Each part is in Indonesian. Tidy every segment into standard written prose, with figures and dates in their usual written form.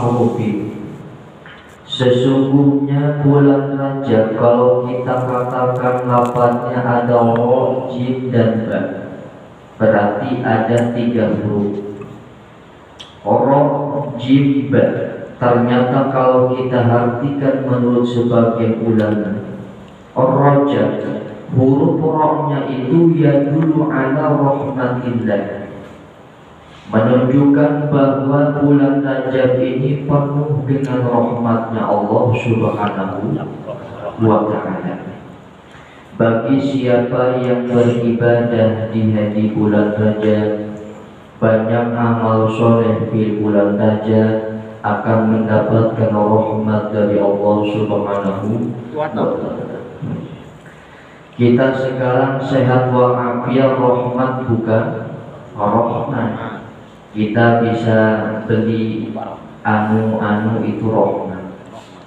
ahrufi. Sesungguhnya bulan Rajab kalau kita katakan lafadznya ada ro, jim, dan ba, berarti ada 3 huruf. Ro, jim, ba. Ternyata kalau kita artikan menurut sebagian ulama, Rajab huruf ro-nya itu yadullu ala rahmatillah, menunjukkan bahwa bulan Rajab ini penuh dengan rahmatnya Allah Subhanahu wa ta'ala. Bagi siapa yang beribadah di hari bulan Rajab, banyak amal soleh di bulan Rajab, akan mendapatkan rahmat dari Allah Subhanahu wa ta'ala. Kita sekarang sehat walafiat, rahmat bukan rahmat. Kita bisa beli anu itu rahmat.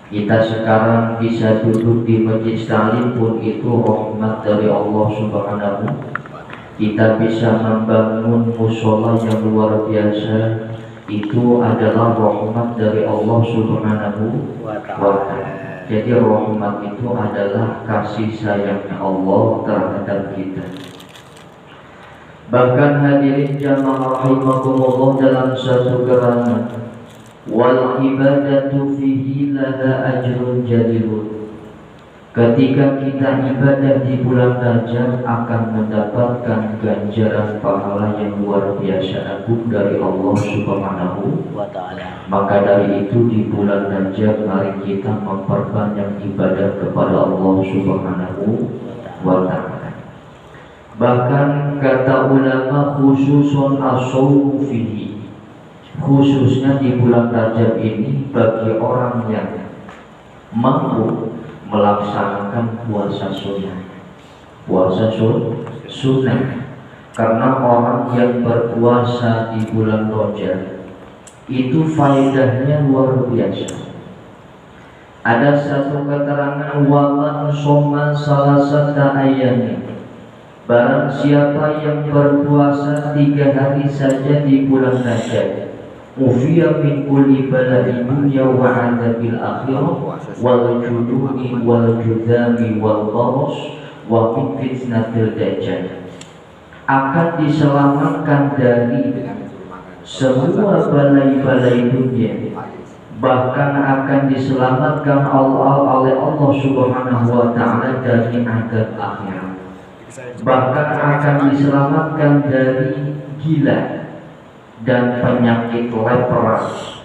Kita sekarang bisa duduk di masjid salim pun itu rahmat dari Allah Subhanahu. Kita bisa membangun musola yang luar biasa, itu adalah rahmat dari Allah Subhanahu wa ta'ala. Jadi rahmat itu adalah kasih sayangnya Allah terhadap kita. Bahkan hadirin jamaah rahimakumullah, dalam satu gerangan, wal ibadatu fihi laha ajrun jalilun. Ketika kita ibadah di bulan Rajab akan mendapatkan ganjaran pahala yang luar biasa agung dari Allah Subhanahu wa ta'ala. Maka dari itu di bulan Rajab mari kita memperbanyak ibadah kepada Allah Subhanahu wa ta'ala. Bahkan kata ulama khususun as-shawmu fihi, khususnya di bulan Rajab ini bagi orang yang mampu melaksanakan puasa sunnah. Puasa sunnah, karena orang yang berpuasa di bulan Rajab itu faedahnya luar biasa. Ada satu keterangan, waman shoma salasata ayyamin, barang siapa yang berpuasa 3 hari saja di bulan Rajab, ufiya min kulli bala'in dunya wa 'adzabil akhirah wal juduni wal judami wal gharas wa min fitnatil dajjal. Akan diselamatkan dari semua balai-balai dunia, bahkan akan diselamatkan oleh Allah Subhanahu wa ta'ala dari azab akhirat, bahkan akan diselamatkan dari gila dan penyakit lepra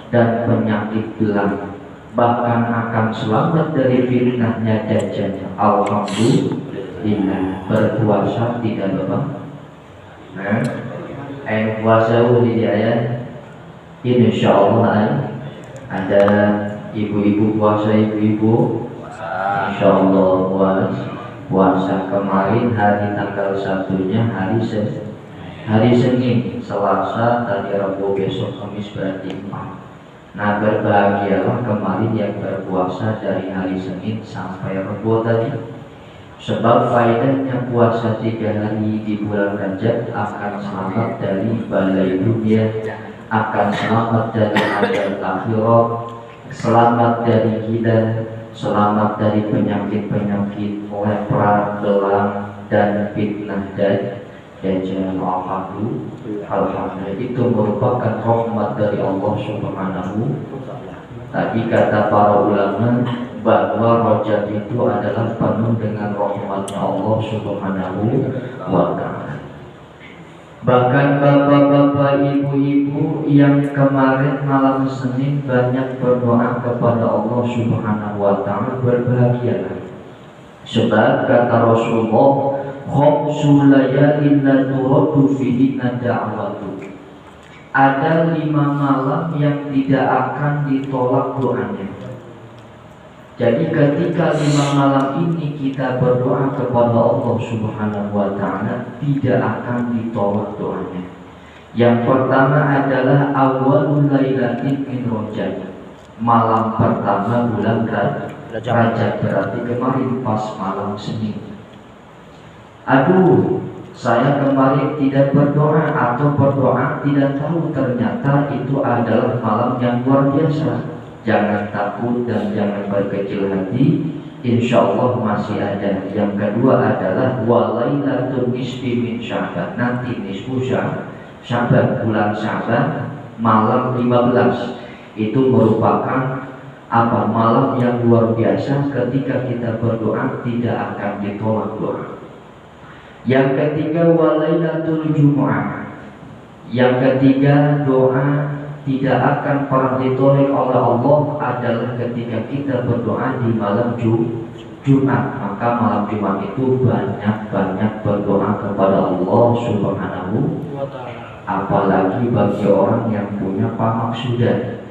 dan penyakit belang, bahkan akan selamat dari fitnahnya dajjal. Alhamdulillah, berpuasa tidak lupa. Puasa di ayat ini, insyaallah ada ibu-ibu puasa, ibu-ibu insyaallah puasa kemarin hari tanggal 1-nya hari Senin, Selasa, tadi Rabu, besok Kamis, berarti 4. Nah, berbahagialah kemarin yang berpuasa dari hari Senin sampai Rabu tadi. Sebab faedahnya puasa 3 hari di bulan Rajab akan selamat dari balai dunia, akan selamat dari azab akhirat, selamat dari gila, selamat dari penyakit-penyakit lepra, belang, dan fitnah dajjal. Alhamdulillah, itu merupakan rahmat dari Allah Subhanahu. Tadi kata para ulama bahwa Rajab itu adalah penuh dengan rahmatnya Allah Subhanahu wa ta'ala. Bahkan bapak-bapak, ibu-ibu yang kemarin malam Senin banyak berdoa kepada Allah Subhanahu wa ta'ala, berbahagialah. Sebab kata Rasulullah, khamsul layalin la turaddu fihinna da'watu, ada 5 malam yang tidak akan ditolak doanya. Jadi ketika 5 malam ini kita berdoa kepada Allah Subhanahu wa ta'ala, tidak akan ditolak doanya. Yang pertama adalah awalul lailatin min Rajab, malam pertama bulan Rajab, berarti kemarin pas malam Senin. Aduh, saya kemarin tidak berdoa atau berdoa tidak tahu, ternyata itu adalah malam yang luar biasa. Jangan takut dan jangan berkecil hati, insya Allah masih ada. Yang kedua adalah walailatul nisfi min Sya'ban, nanti nisfu Sya'ban, bulan Sya'ban malam 15 itu merupakan apa, malam yang luar biasa. Ketika kita berdoa tidak akan ditolak doa. Yang ketiga walailatul Jumu'ah, yang ketiga doa tidak akan pernah ditolak oleh Allah adalah ketika kita berdoa di malam Jumat. Maka malam Jumat itu banyak-banyak berdoa kepada Allah Subhanahu wa ta'ala. Apalagi bagi orang yang punya pamaksudan,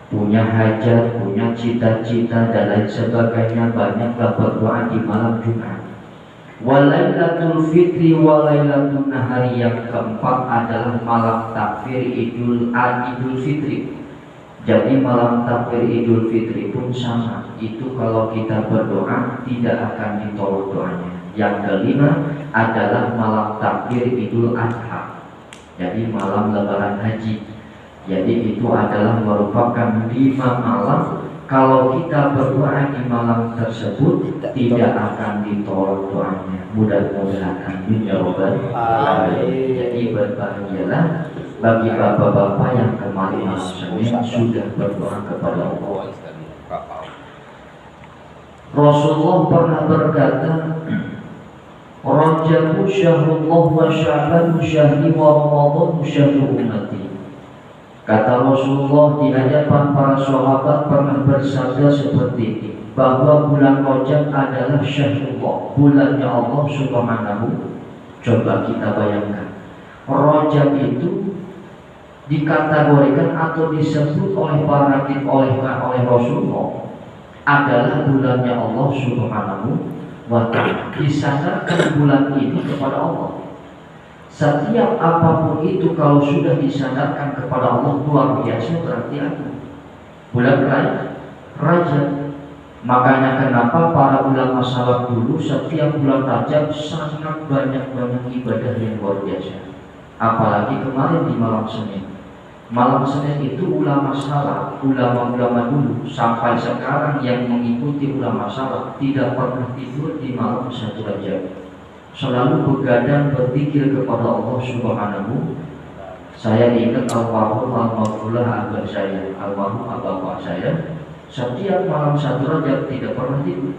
punya hajat, punya cita-cita dan lain sebagainya, banyaklah berdoa di malam Jumat. Walailatul fitri walailatul nahari, yang keempat adalah malam takbir Idul Fitri. Jadi malam takbir Idul Fitri pun sama, itu kalau kita berdoa tidak akan ditolak doanya. Yang kelima adalah malam takbir Idul Adha, jadi malam lebaran haji. Jadi itu adalah merupakan 5 malam. Kalau kita berdoa di malam tersebut tidak akan ditolak doanya. Mudah-mudahan amin ya robbal alamin. Jadi berbahagialah bagi bapak-bapak yang kemarin malam Senin sudah berdoa kepada Allah. Rasulullah pernah berkata, Rajabu syahrullah wa Sya'ban syahri wa Ramadan syahru ummati. Kata Rasulullah di hadapan para sahabat pernah bersabda seperti ini, bahwa bulan Rajab adalah syahrullah, bulannya Allah Subhanahu. Coba kita bayangkan, Rajab itu dikategorikan atau disebut oleh para oleh Rasulullah adalah bulannya Allah Subhanahu wa ta'ala. Disandarkan bulan ini kepada Allah. Setiap apapun itu kalau sudah disandarkan kepada Allah luar biasa, berarti apa? Bulan Rajab. Makanya kenapa para ulama salaf dulu setiap bulan Rajab sangat banyak ibadah yang luar biasa. Apalagi kemarin di malam Senin. Malam Senin itu ulama salaf, ulama-ulama dulu sampai sekarang yang mengikuti ulama salaf tidak pernah tidur di malam 1 Rajab. Selalu begadang berzikir kepada Allah Subhanahu. Saya ingat almarhum abah saya, almarhum bapak saya, setiap malam 1 Rajab tidak pernah tidur.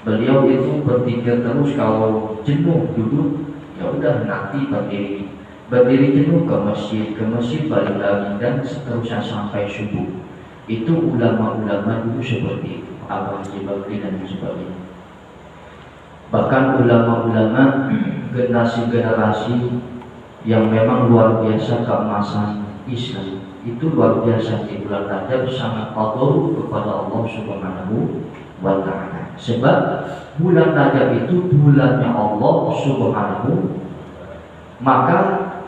Beliau itu berzikir terus, kalau jenuh duduk ya udah nanti berdiri jenuh ke masjid balik lagi dan seterusnya sampai subuh. Itu ulama-ulama dulu seperti itu, Abah Haji Bakri dan sebagainya. Bahkan ulama-ulama generasi-generasi yang memang luar biasa keemasan Islam itu luar biasa di bulan Rajab sangat patuh kepada Allah Subhanahu wa ta'ala. Sebab bulan Rajab itu bulannya Allah Subhanahu. Maka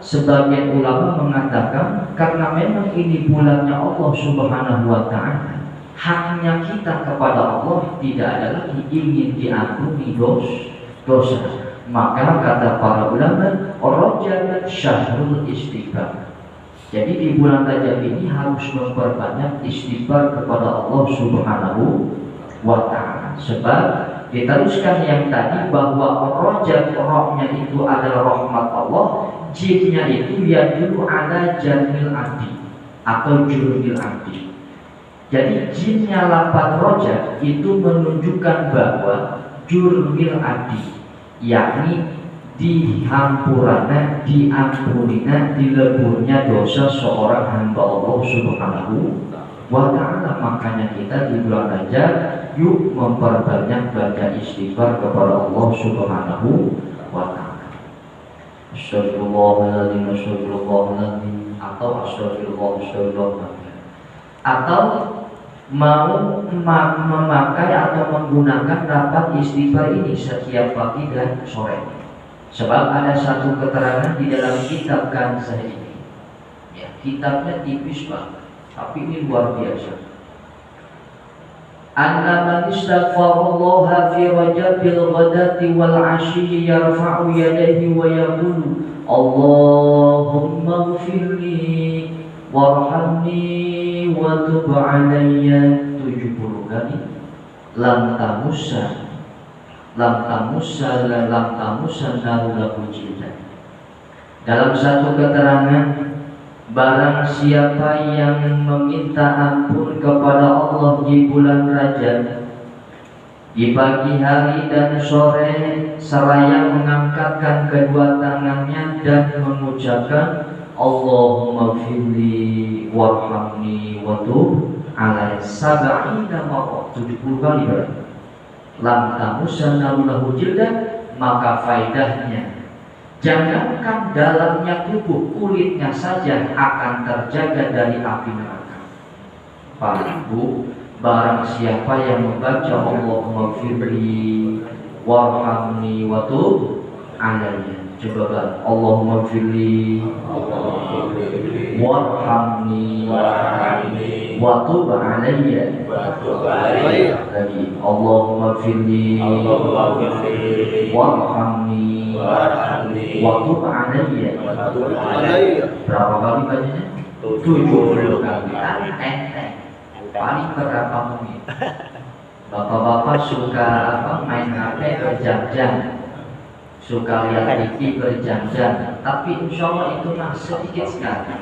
sebagian ulama mengatakan karena memang ini bulannya Allah Subhanahu wa ta'ala, haknya kita kepada Allah tidak ada lagi ingin diampuni dosa. Maka kata para ulama, Rajab syahrul istighfar. Jadi di bulan Rajab ini harus memperbanyak istighfar kepada Allah Subhanahu wa ta'ala. Sebab diteruskan yang tadi bahwa Rajab rohnya itu adalah rahmat Allah, jinnya itu yadulu ala jamil abdi atau jurumil abdi. Jadi jinnya lafaz Rajab itu menunjukkan bahwa jurmil abdi, yakni dihampurana, diampunina, dileburnya dosa seorang hamba Allah Subhanahu wa ta'ala. Makanya kita di bulan Rajab yuk memperbanyak baca istighfar kepada Allah Subhanahu wa ta'ala. Astagfirullahaladzim, astagfirullahaladzim, atau astagfirullahaladzim, atau mau memakai atau menggunakan lafaz istighfar ini setiap pagi dan sore. Sebab ada satu keterangan di dalam kitab Kanzah ini, ya, kitabnya tipis banget, tapi ini luar biasa. anna man istaghfarallaha fi rajabil ghadati wal 'ashyi yarfa'u yadayhi wa yaqulu Allahumma ighfirli warhamni wa tub 'alayya 70 kali. Lam tamussa narulahu jildan. Dalam satu keterangan, barang siapa yang meminta ampun kepada Allah di bulan Rajab di pagi hari dan sore seraya mengangkatkan kedua tangannya dan mengucapkan Allahumma firli warhamni wa tub alayya sab'ina marrah 70 kali berarti. Lam tamusanna lahu jildan, maka faedahnya jangankan dalamnya tubuh, kulitnya saja akan terjaga dari api neraka. Pak Bu, barang siapa yang membaca Allahumma firli warhamni wa tub alayya, coba kan Allahumma firli warhamni wa tub alayya lagi Allahumma firli warhamni wa tub alayya. Berapa kali bacanya? 70 kali. Enteng. Paling berapa menit? Bapak-bapak suka main HP berjam-jam, suka lihat TV berjam-jam, tapi insya Allah itu mah sedikit sekali.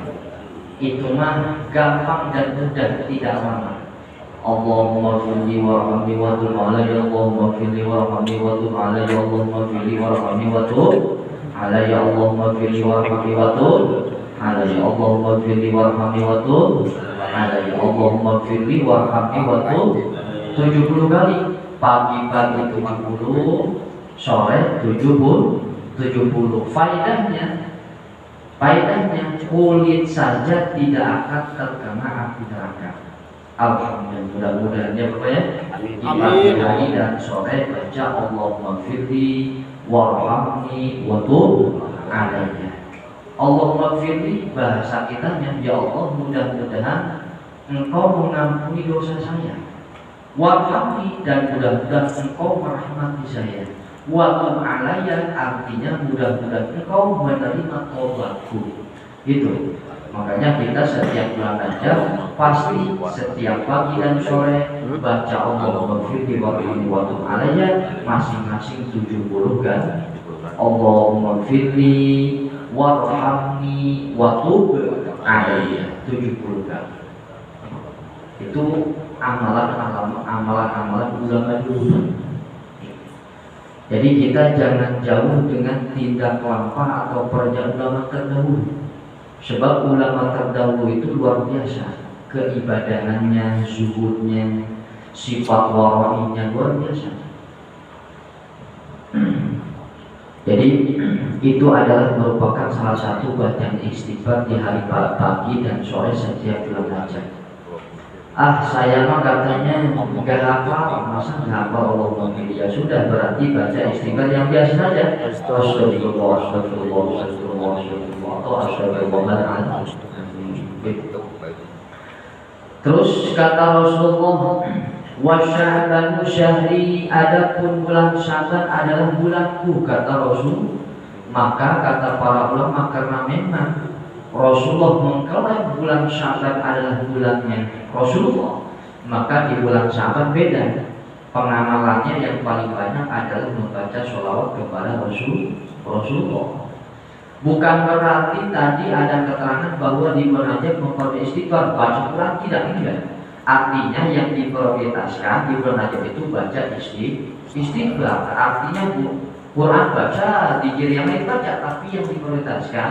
Itu mah gampang dan mudah, tidak lama. Allahumma firli warhamni wa tub alayya, Allahumma firli warhamni wa tub alayya, Allahumma firli warhamni wa tub alayya, Allahumma firli warhamni wa tub alayya, Allahumma firli warhamni wa tub alayya, Allahumma firli warhamni wa tub 70 kali. Pagi-pagi 70, sore 70. Faedahnya kulit saja tidak akan terkena api neraka. Alhamdulillah, mudah-mudahan ya Bapak ya. Di pagi hari dan sore baca Allahumma firli warhamni wa tub alayya. Allahumma firli bahasa kitanya, ya Allah mudah-mudahan Engkau mengampuni dosa saya. Warhamni, dan mudah-mudahan Engkau merahmati saya. Wa tub alayya, artinya mudah-mudahan Engkau menerima tobatku. Itu. Makanya kita setiap bulan Rajab pasti setiap pagi dan sore baca Allahumma firli warhamni wa tub alayya masing-masing 70 kan. Allahumma firli warhamni wa tub alayya 70 kali. Itu amalan-amalan ulama dulu. Jadi kita jangan jauh dengan tindak lampah atau perjalanan ulama terdahulu. Sebab ulama terdahulu itu luar biasa, keibadahannya, zuhudnya, sifat wara'inya luar biasa. Jadi itu adalah merupakan salah satu bacaan istighfar di hari pagi dan sore setiap bulan Rajab. Saya mah katanya nggak hafal, masa nggak hafal Allahumma firli? Ya sudah, berarti baca istighfar yang biasa saja. Astagfirullah, astagfirullah, astagfirullah, astagfirullah, atau astagfirullahaladzim. Terus kata Rasulullah, wa sya'banu syahri, adapun bulan Sya'ban adalah bulanku, kata Rasul. Maka kata para ulama, karena memang Rasulullah mengklaim bulan Sya'ban adalah bulannya Rasulullah, maka di bulan Sya'ban beda. Pengamalannya yang paling banyak adalah membaca sholawat kepada Rasulullah. Bukan berarti tadi ada keterangan bahwa di bulan Rajab memperoleh istighfar, baca Quran, tidak, enggak. Artinya yang diprioritaskan di bulan Rajab itu baca istighfar. Artinya Quran baca, dikir yang lain baca, tapi yang diprioritaskan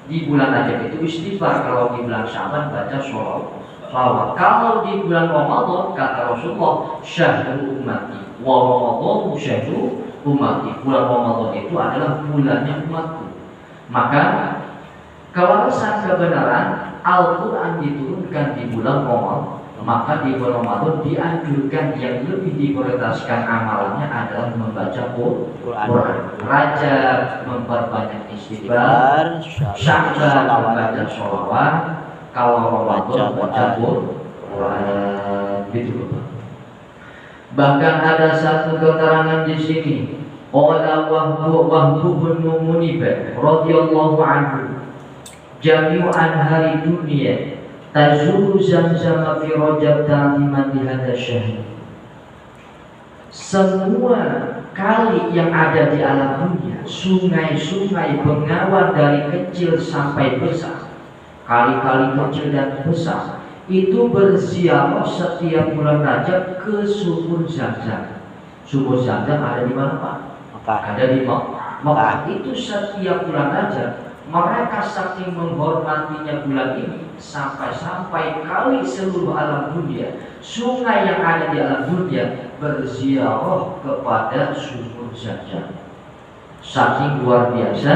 di bulan Rajab itu istighfar. Kalau di bulan Sya'ban baca sholawat. Kalau di bulan Ramadan kata Rasulullah, syahrul ummati wa Ramadan syahrul ummati. Bulan Ramadan itu adalah bulannya umatku. Maka kewarasan kebenaran Al-Quran diturunkan di bulan Ramadan, maka di bulan Ramadan dianjurkan yang lebih diprioritaskan amalannya adalah membaca Quran. Rajab memperbanyak istighfar, Sya'ban membaca sholawat, kalau Ramadan baca Quran, gitu. Bahkan ada satu keterangan di sini, qala Wahbu bin Munib radhiyallahu anhu, jami'an hari dunia tazuru Zamzam fi Rajab ta'ziman li hadha syahr. Semua kali yang ada di alam dunia, sungai-sungai bengawan dari kecil sampai besar, kali-kali kecil dan besar, itu berziarah setiap bulan Rajab ke sumur Zamzam. Sumur Zamzam ada di mana, Pak? Ada di Mekah. Itu setiap bulan Rajab mereka saking menghormatinya bulan ini, sampai-sampai kali seluruh alam dunia, sungai yang ada di alam dunia berziarah kepada sumur Zamzam. Saking luar biasa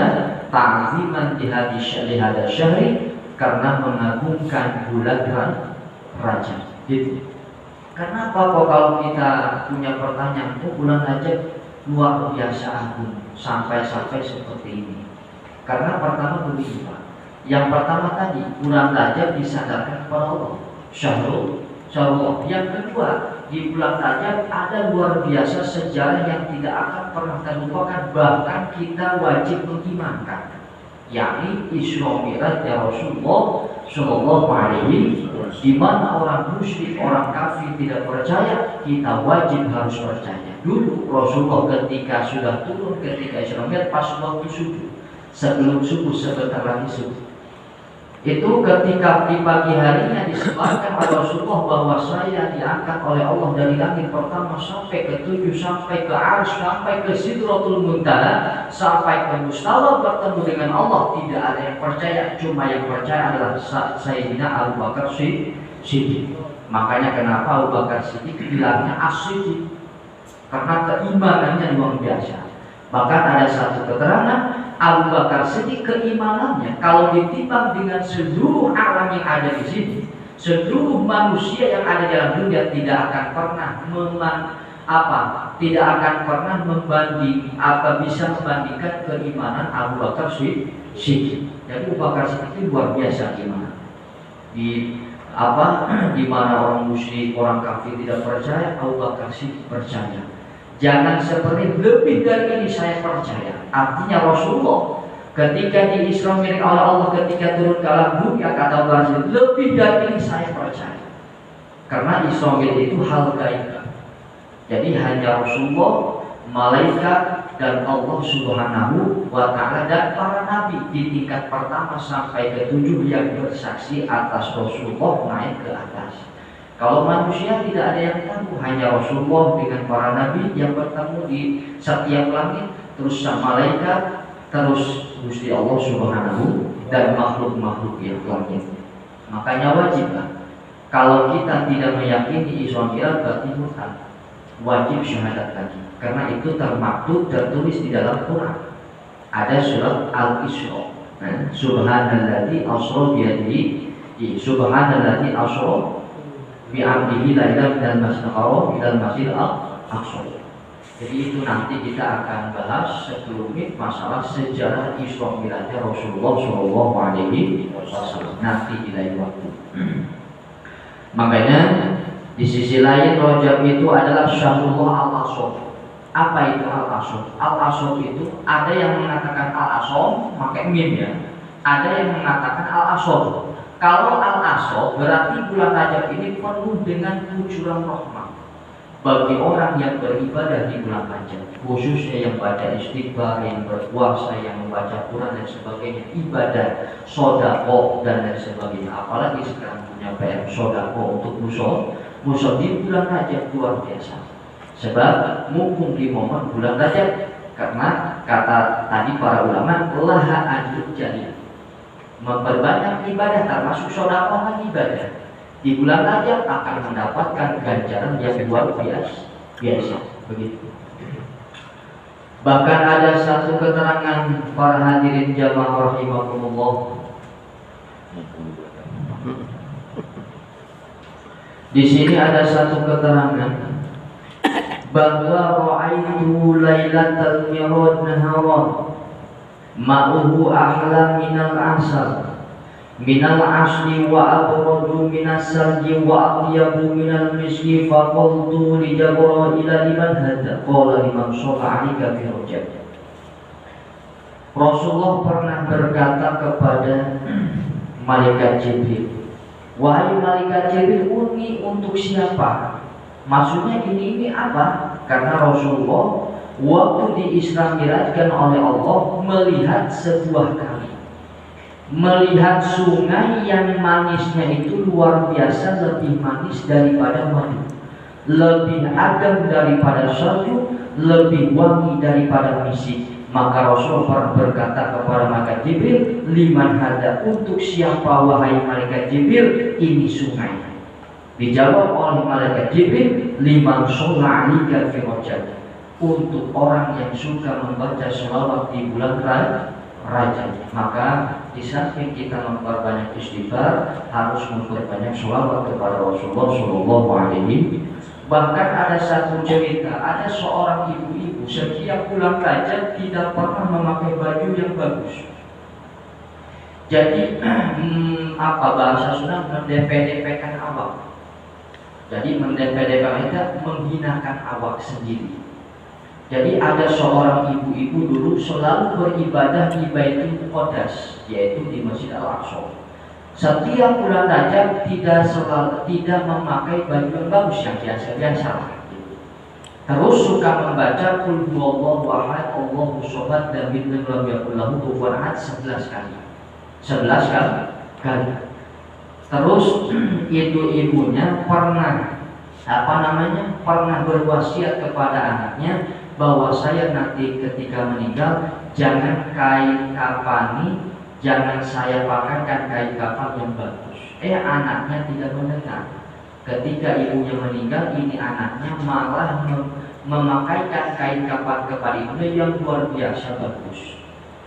ta'ziman di hadha syahri, karena mengagungkan bulan Rajab. Gitu. Kenapa kok kalau kita punya pertanyaan, bulan Rajab luar biasa agung sampai-sampai seperti ini? Karena pertama begini, Pak. Yang pertama tadi, bulan Rajab disandarkan kepada Allah, Syahrul. Yang kedua, di bulan Rajab ada luar biasa sejarah yang tidak akan pernah terlupakan, bahkan kita wajib mengimankan, yakni Isra Mi'raj ya Rasulullah Shallallahu Alaihi, di mana orang musyrik, orang kafir tidak percaya, kita wajib harus percaya. Dulu Rasulullah ketika sudah turun, ketika Isra Mi'raj pas waktu subuh, sebelum subuh, sebentar lagi subuh, itu ketika di pagi harinya disebarkan oleh Rasulullah bahwa saya diangkat oleh Allah dari langit pertama sampai ke 7, sampai ke Arsy, sampai ke Sidratul Muntaha, sampai ke Mustawa bertemu dengan Allah. Tidak ada yang percaya, cuma yang percaya adalah Sayyidina Abu Bakar Siddiq. Makanya kenapa Abu Bakar Siddiq bilangnya As-Siddiq, karena keimanannya luar biasa. Bahkan ada satu keterangan, Abu Bakar Siddiq keimanannya kalau ditimbang dengan seluruh alam yang ada di sini, seluruh manusia yang ada dalam dunia, tidak akan pernah bisa membandingkan keimanan Abu Bakar Siddiq. Jadi Abu Bakar Siddiq luar biasa gimana? Di mana orang musyrik, orang kafir tidak percaya, Abu Bakar Siddiq percaya. Jangan seperti lebih dari ini saya percaya. Artinya Rasulullah ketika di Isra Mi'raj oleh Allah, ketika turun ke alam dunia, kata Rasul, lebih dari ini saya percaya. Karena Isra Mi'raj itu hal gaib. Jadi hanya Rasulullah, malaikat, dan Allah Subhanahu wa Ta'ala dan para nabi di tingkat pertama sampai ke-7 yang bersaksi atas Rasulullah naik ke atas. Kalau manusia tidak ada yang tahu, hanya Rasulullah dengan para nabi yang bertemu di setiap langit, terus sama malaikat, terus Gusti Allah Subhanahu dan makhluk-makhluk yang lainnya. Makanya wajiblah kalau kita tidak meyakini Isra Mi'raj berarti murtad, wajib syahadat lagi, karena itu termaktub tertulis di dalam Quran. Ada surat Al-Isra, Subhanalladzi asra biyadihi, Subhanalladzi asra bi'abdihi lailan minal masjidil haram ilal masjidil aqsa. Jadi itu nanti kita akan bahas sekelumit masalah sejarah Isra Mi'raj Rasulullah Shallallahu Alaihi Wasallam nanti di lain waktu. Makanya di sisi lain Rajab itu adalah Syahrullah Al-Ashar. Apa itu Al-Ashar? Al-Ashar itu ada yang mengatakan Al-Ashar pakai mim ya, ada yang mengatakan Al-Ashar. Kalau Al-Ashar berarti bulan Rajab ini penuh dengan kucuran rahmat bagi orang yang beribadah di bulan Rajab, khususnya yang baca istighfar, yang berpuasa, yang membaca Quran dan sebagainya, ibadah, sodako dan lain sebagainya. Apalagi sekarang punya PR sodako untuk musuh di bulan Rajab luar biasa. Sebab mumpung di momen bulan Rajab, karena kata tadi para ulama, laha ajrun jariyah, memperbanyak ibadah termasuk sodako lagi ibadah di bulan Rajab akan mendapatkan ganjaran yang luar biasa begitu. Bahkan ada satu keterangan para hadirin jamaah rahimakumullah, di sini ada satu keterangan bahwa ra'aitu lailatal mi'raj naharan ma'uhu ahla minal asal minal asli wa abradu minas salji wa atyabu minal miski faqultu li Jabraila liman hada qala liman shalla 'alaika fi rajab. Rasulullah pernah berkata kepada malaikat Jibril, wahai malaikat Jibril, ini untuk siapa? Maksudnya ini apa? Karena Rasulullah waktu di Isra Mi'rajkan oleh Allah melihat sebuah kali, melihat sungai yang manisnya itu luar biasa, lebih manis daripada madu, lebih adem daripada salju, lebih wangi daripada misik. Maka Rasulullah berkata kepada malaikat Jibril, liman hada, untuk siapa wahai malaikat Jibril ini sungai? Dijawab oleh malaikat Jibril, liman shalla 'alaika fi rajab, untuk orang yang suka membaca sholawat di bulan Rajab. Maka di samping kita memperbanyak istighfar, harus memperbanyak sholawat kepada Rasulullah Shallallahu Alaihi. Bahkan ada satu cerita, ada seorang ibu-ibu setiap bulan Rajab tidak pernah memakai baju yang bagus. Jadi apa bahasa Sunda, mendepe-depekan awak. Jadi mendepe-depekan itu menghinakan awak sendiri. Jadi ada seorang ibu-ibu dulu selalu beribadah di Baitul Qaddas, yaitu di Masjid Al-Aqsa. Setiap bulan Rajab tidak memakai baju yang bagus, yang biasa-biasa. Terus suka membaca Qul huwallahu ahad, Allahu shomad, lam yalid walam yakul lahu kufuwan ahad 11 kali. 11 kali. Terus ibu-ibunya pernah pernah berwasiat kepada anaknya bahwa saya nanti ketika meninggal jangan kain kafani, jangan saya pakaikan kain kafan yang bagus. Anaknya tidak mendengar. Ketika ibunya meninggal, ini anaknya malah memakaikan kain kafan kepada ibunya yang luar biasa bagus.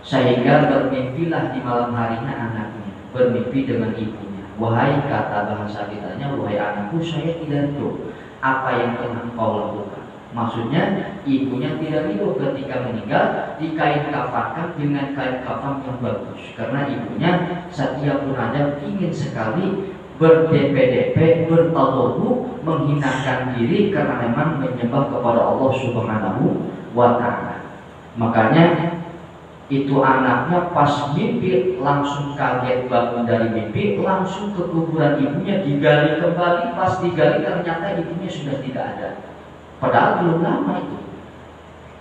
Sehingga bermimpilah di malam harinya anaknya, bermimpi dengan ibunya. Wahai, kata bahasa kitanya, wahai anakku, saya tidak tahu apa yang telah kau lakukan. Maksudnya ibunya tidak ridho ketika meninggal dikain kafankan dengan kain kafan yang bagus, karena ibunya setiap bulan ingin sekali berdepe-depe, bertawadhu, menghinakan diri karena memang menyembah kepada Allah Subhanahu wa Ta'ala. Makanya itu anaknya pas mimpi langsung kaget bangun dari mimpi, langsung ke kuburan ibunya, digali kembali. Pas digali ternyata ibunya sudah tidak ada. Padahal belum lama itu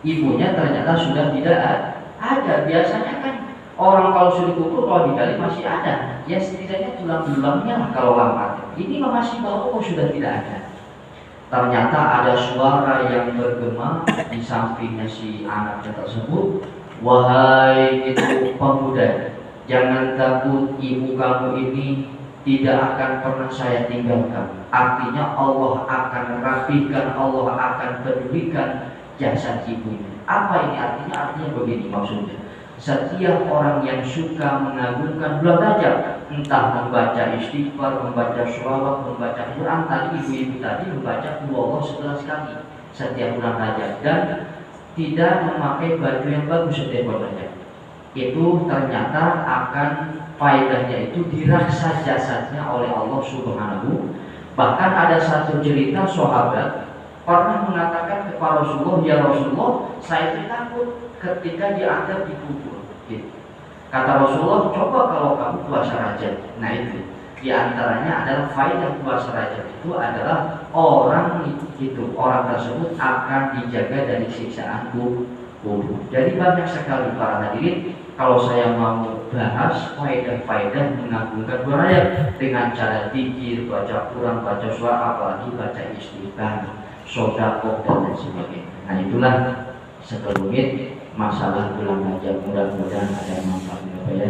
ibunya ternyata sudah tidak ada. Biasanya kan orang kalau sudah dikubur, kalau digali masih ada, ya setidaknya tulang-tulangnya lah kalau lama. Ini masih bahwa sudah tidak ada. Ternyata ada suara yang bergema di sampingnya si anaknya tersebut. Wahai itu pemuda, jangan takut, ibu kamu ini tidak akan pernah saya tinggalkan. Artinya Allah akan rapikan, Allah akan pedulikan jasad ibunya. Apa ini artinya? Artinya begini maksudnya. Setiap orang yang suka mengagungkan bulan Rajab, entah membaca istighfar, membaca sholawat, membaca Quran, tadi ibu-ibu tadi membaca Allah 11 kali setiap bulan Rajab, dan tidak memakai baju yang bagus setiap bulan Rajab, itu ternyata akan faedahnya itu dirasa jasadnya oleh Allah Subhanahu. Bahkan ada satu cerita sahabat pernah mengatakan kepada Rasulullah, ya Rasulullah, saya takut ketika diangkat di kubur. Kata Rasulullah, coba kalau kamu puasa Rajab. Nah itu diantaranya adalah faedah puasa Rajab itu adalah orang tersebut akan dijaga dari siksaan kubur. Jadi banyak sekali para hadirin, kalau saya mau bahas faedah-faedah mengagungkan bulan Rajab dengan cara zikir, baca Quran, baca surah, apalagi baca istighfar, sedekah dan lain sebagainya. Nah itulah sekelumit masalah bulan Rajab. Mudah-mudahan ada manfaatnya ya.